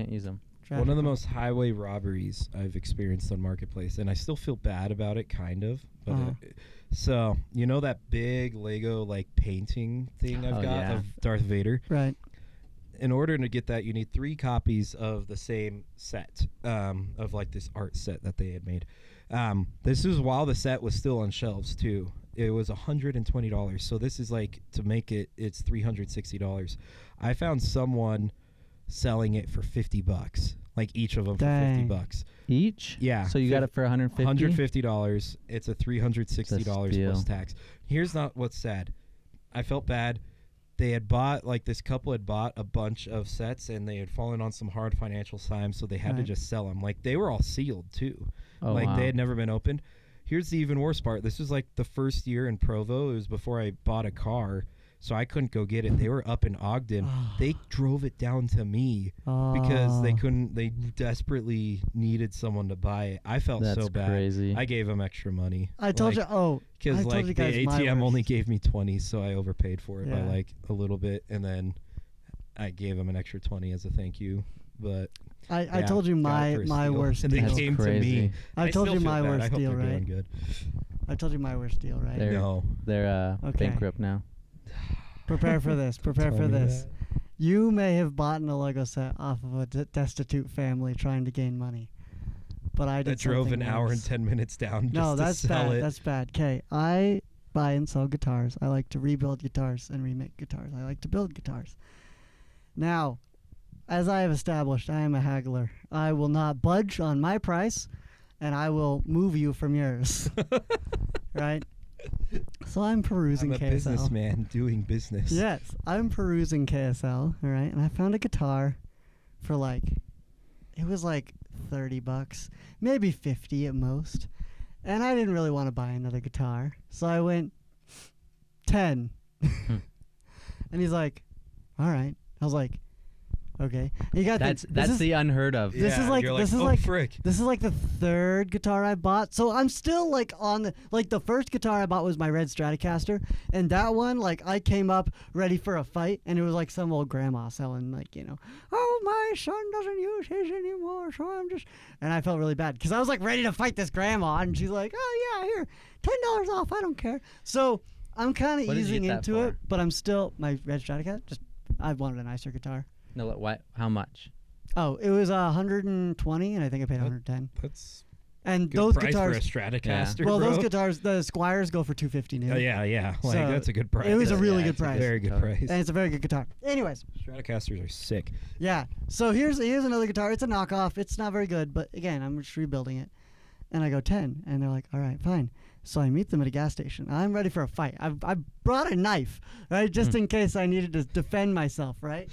can't use them. One of the most highway robberies I've experienced on Marketplace, and I still feel bad about it, kind of. But so you know that big Lego like painting thing I've got of Darth Vader, Right. In order to get that, you need 3 copies of the same set, of like this art set that they had made. This is while the set was still on shelves too. It was $120. So this is like, to make it, it's $360. I found someone selling it for $50, like each of them for $50 each. Yeah. So you got it for $150. $150. It's a $360 plus tax. Here's not what's sad. I felt bad. They had bought, like, this couple had bought a bunch of sets, and they had fallen on some hard financial times, so they had to just sell them. Like, they were all sealed too. They had never been opened. Here's the even worse part. This was like the first year in Provo. It was before I bought a car, so I couldn't go get it. They were up in Ogden. They drove it down to me because they couldn't. They desperately needed someone to buy it. I felt so bad. Crazy. I gave them extra money. I told you. Because like the ATM only gave me 20, so I overpaid for it by like a little bit, and then I gave them an extra 20 as a thank you. But I told you my worst deal. And they came to me. I told you my worst deal, right? Good. I told you my worst deal, right? They're bankrupt now. Prepare for this. Prepare for this. You may have bought a Lego set off of a destitute family trying to gain money, but I did. That drove an hour and 10 minutes down. No, that's bad. It. That's bad. Okay, I buy and sell guitars. I like to rebuild guitars and remake guitars. I like to build guitars. Now, as I have established, I am a haggler. I will not budge on my price, and I will move you from yours. Right? So I'm perusing KSL. I'm a businessman doing business. Yes, I'm perusing KSL, all right? And I found a guitar for it was like $30, maybe 50 at most. And I didn't really want to buy another guitar. So I went 10. And he's like, all right. I was like, okay. You got that's the unheard of. This is like the third guitar I bought. So I'm still on the first guitar I bought was my red Stratocaster, and that one I came up ready for a fight, and it was like some old grandma selling oh, my son doesn't use his anymore, so I'm just, and I felt really bad because I was ready to fight this grandma, and she's like, oh yeah, here, $10 off, I don't care. So I'm kind of easing into it, but I'm still my red Stratocaster. I wanted a nicer guitar. No, what? How much? Oh, it was 120, and I think I paid 110. That's and good those price guitars for a Stratocaster. Well, bro. those guitars, the Squires go for $250 new. Yeah. So that's a good price. It was a really good price. Very good price. And it's a very good guitar. Anyways, Stratocasters are sick. Yeah. So here's another guitar. It's a knockoff. It's not very good, but again, I'm just rebuilding it. And I go 10, and they're like, all right, fine. So I meet them at a gas station. I'm ready for a fight. I brought a knife, right, just in case I needed to defend myself, right?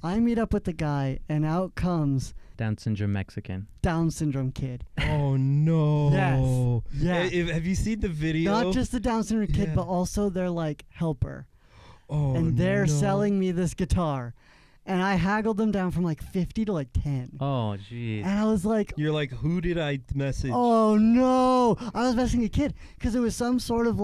I meet up with the guy, and out comes Down syndrome Mexican. Down syndrome kid. Oh no! Yes. Yeah. Have you seen the video? Not just the Down syndrome kid, but also their helper. Oh, and they're selling me this guitar, and I haggled them down from 50 to 10. Oh, jeez. And I was like, you're like, who did I message? Oh no! I was messaging a kid because it was some sort of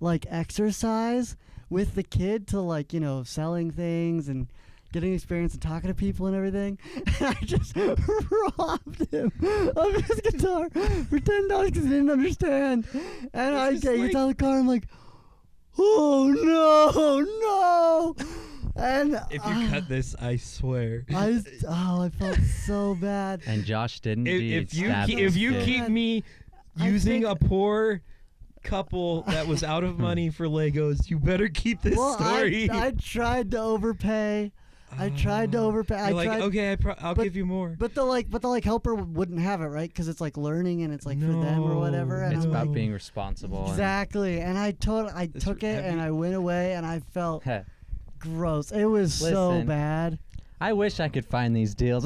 exercise with the kid to selling things and getting experience and talking to people and everything. And I just robbed him of his guitar for $10 because he didn't understand. And I get out of the car. I'm like, oh no! And if you cut this, I swear. I felt so bad. And Josh didn't. If you keep me using a poor couple that was out of money for Legos, you better keep this story. I tried to overpay. Okay, I'll give you more. But the helper wouldn't have it, right? Because it's learning and it's for them or whatever. And it's I'm about being responsible. Exactly. And I took it and I went away and I felt gross. It was so bad. I wish I could find these deals.